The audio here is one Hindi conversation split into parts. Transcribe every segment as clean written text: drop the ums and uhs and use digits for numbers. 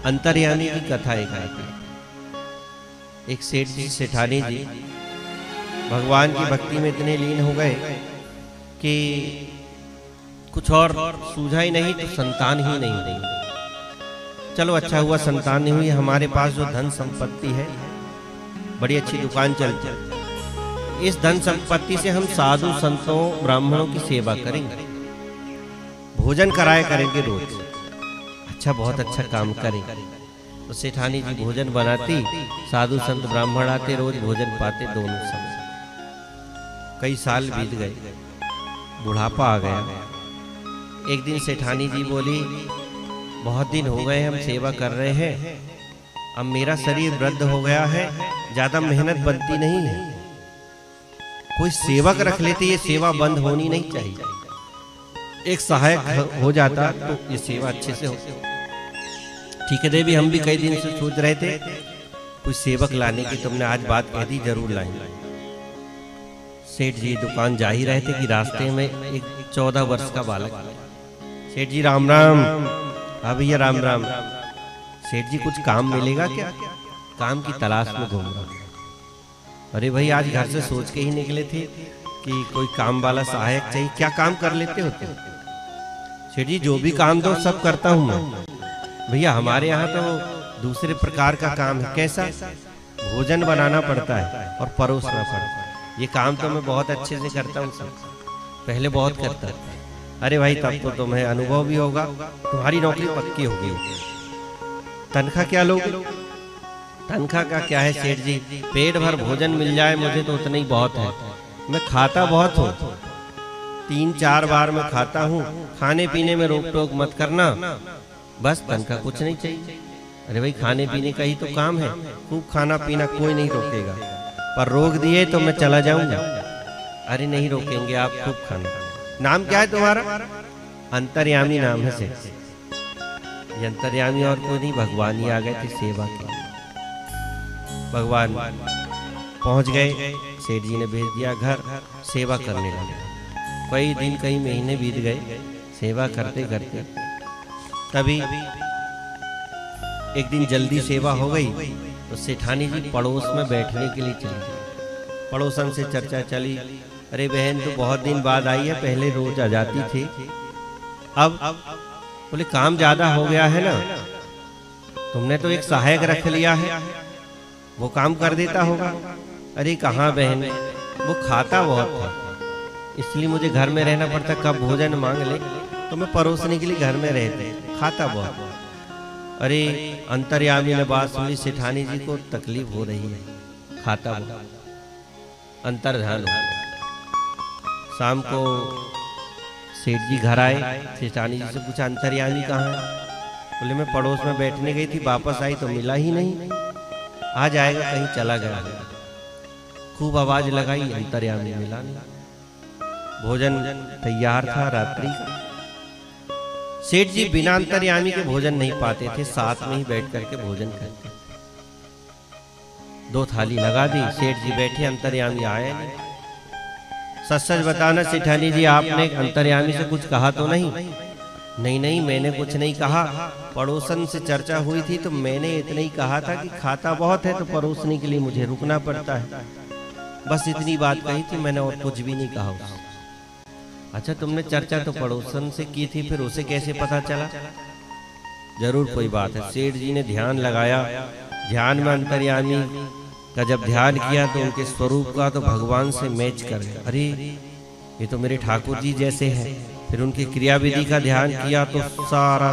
अंतर्यामी की कथा एक आई थी। एक सेठ जी सेठानी जी भगवान की भक्ति में इतने लीन हो गए कि कुछ और सूझा ही नहीं, तो संतान ही नहीं हुई। चलो अच्छा हुआ संतान नहीं हुई। हमारे पास जो धन संपत्ति है, बड़ी अच्छी दुकान चलती है, इस धन संपत्ति से हम साधु संतों ब्राह्मणों की सेवा करेंगे, भोजन कराया करेंगे रोज। अच्छा, बहुत अच्छा काम करेंगे। तो सेठानी जी भोजन बनाती, साधु संत ब्राह्मण आते, रोज भोजन पाते दोनों समय। कई साल बीत गए, बुढ़ापा आ गया। एक दिन सेठानी जी बोली, बहुत दिन हो गए हम सेवा कर रहे हैं, अब मेरा शरीर वृद्ध हो गया है, ज्यादा मेहनत बनती नहीं है, कोई सेवक रख लेते, ये सेवा बंद होनी नहीं चाहिए। एक सहायक हो जाता तो ये सेवा अच्छे से होती। ठीक है देवी, हम भी कई दिन से सोच रहे थे कोई सेवक लाने की, तुमने आज बात कह दी, जरूर लाएंगे। सेठ जी दुकान जा ही रहे थे कि रास्ते में एक 14 वर्ष का बालक। सेठ जी राम राम। हाँ भैया राम राम। सेठ जी कुछ काम मिलेगा क्या? काम की तलाश में घूम रहा हूं। अरे भाई, आज घर से सोच के ही निकले थे कि कोई काम वाला सहायक चाहिए। क्या काम कर लेते होते? सेठ जी जो भी काम दो सब करता हूँ मैं। भैया हमारे यहाँ तो दूसरे प्रकार का काम है। कैसा? भोजन बनाना पड़ता है और परोसना पड़ता है। ये काम तो मैं बहुत अच्छे से करता हूँ, सब पहले बहुत करता था। अरे भाई, तब तो तुम्हें अनुभव भी होगा, तुम्हारी नौकरी पक्की होगी। तनख्वाह क्या लोगे? तनख्वाह का क्या है सेठ जी, पेट भर भोजन मिल जाए मुझे तो उतना ही बहुत है। मैं खाता बहुत हूँ, 3-4 बार मैं खाता हूँ। खाने पीने में रोक टोक मत करना, बस तनख्वाह कुछ नहीं चाहिए। अरे भाई, खाने पीने का ही तो काम है, खूब खाना पीना, कोई नहीं रोकेगा, पर रोक दिए तो मैं चला जाऊंगा। अरे नहीं रोकेंगे आप, खूब खाना। नाम क्या है तुम्हारा? अंतर्यामी नाम है सेठ। ये अंतर्यामी और कोई नहीं, भगवान ही आ गए थे सेवा के। भगवान पहुंच गए, सेठ जी ने भेज दिया घर, सेवा करने लगे। कई दिन कई महीने बीत गए सेवा करते करते। तभी एक दिन जल्दी सेवा हो गई तो सेठानी जी पड़ोस में बैठने के लिए चली गई। पड़ोसन से चर्चा चली, अरे बहन तो बहुत दिन बाद आई है, पहले रोज आ जाती थी, अब बोले काम ज्यादा हो गया है ना, तुमने तो एक सहायक रख लिया है, वो काम कर देता होगा। अरे कहाँ बहन, वो खाता बहुत था, इसलिए मुझे घर में रहना पड़ता, कब भोजन मांग ले तो मैं परोसने के लिए घर में रहते, खाता बहुत। अरे अंतर्यामी ने बात सुनी, सेठानी जी को तकलीफ हो रही है, खाता बहुत, अंतर्ध्यान हो। शाम को सेठ जी घर आए, सेठानी जी से पूछा अंतर्यामी कहाँ है? बोले मैं पड़ोस में बैठने गई थी, वापस आई तो मिला ही नहीं, आ जाएगा, कहीं चला गया। खूब आवाज लगाई, अंतर्यामी मिला नहीं। भोजन तैयार था रात्रि का। सेठ जी बिना अंतर्यामी के भोजन नहीं पाते थे, साथ में ही बैठ करके भोजन करते। 2 थाली लगा दी, सेठ जी बैठे, अंतर्यामी आए नहीं। सच सच बताना सेठानी जी, आपने अंतर्यामी से कुछ कहा तो नहीं? नहीं नहीं, मैंने कुछ नहीं कहा, पड़ोसन से चर्चा हुई थी तो मैंने इतना ही कहा था कि खाता बहुत है तो परोसने के लिए मुझे रुकना पड़ता है, बस इतनी बात कही थी मैंने, और कुछ भी नहीं कहा। अच्छा, तुमने चर्चा तो पड़ोसन से की थी, फिर उसे कैसे पता चला? जरूर कोई बात है। सेठ जी ने ध्यान लगाया, ध्यान में अंतर्यामी का जब ध्यान किया तो उनके स्वरूप का तो भगवान से मैच कर गया। अरे ये तो मेरे ठाकुर जी जैसे हैं। फिर उनकी क्रियाविधि का ध्यान किया तो सारा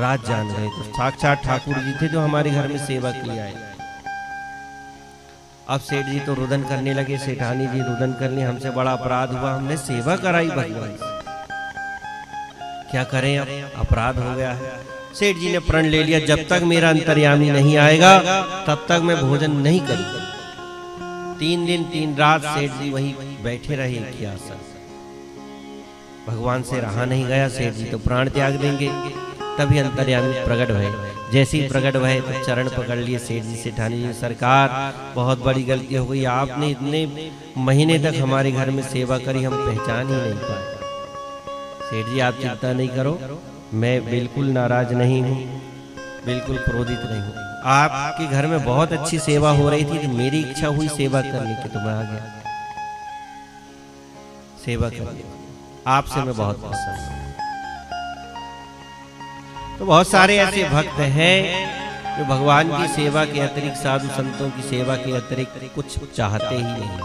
राज जान गए, तो साक्षात ठाकुर जी थे जो हमारे घर में सेवा के लिए आए। अब सेठ जी तो रुदन करने लगे, सेठानी जी रुदन करने, हमसे बड़ा अपराध हुआ, हमने सेवा कराई भगवान से, क्या करें, अब अपराध हो गया है। सेठ जी ने प्रण ले लिया, जब तक मेरा अंतर्यामी नहीं आएगा तब तक मैं भोजन नहीं करूंगा। 3 दिन 3 रात सेठ जी वहीं बैठे रहे, क्या आसन। भगवान से रहा नहीं गया, सेठ जी तो प्राण त्याग देंगे। तभी अंतर्यामी प्रकट भये, जैसे ही प्रकट भये तो चरण पकड़ लिए सेठ जी। सेठानी जी, सरकार बहुत बड़ी गलती हो गई, आपने इतने महीने तक हमारे घर में सेवा करी, हम पहचान ही नहीं पाए। सेठ जी आप चिंता नहीं करो, मैं बिल्कुल नाराज नहीं हूँ, बिल्कुल क्रोधित नहीं हूँ। आपके घर में बहुत अच्छी सेवा हो रही थी, तो मेरी इच्छा हुई सेवा करने की, तो मैं आ गया सेवा करने। आपसे मैं बहुत प्रसन्न हूँ। तो बहुत सारे ऐसे भक्त हैं जो भगवान की सेवा के अतिरिक्त, साधु संतों की सेवा के अतिरिक्त कुछ चाहते ही नहीं।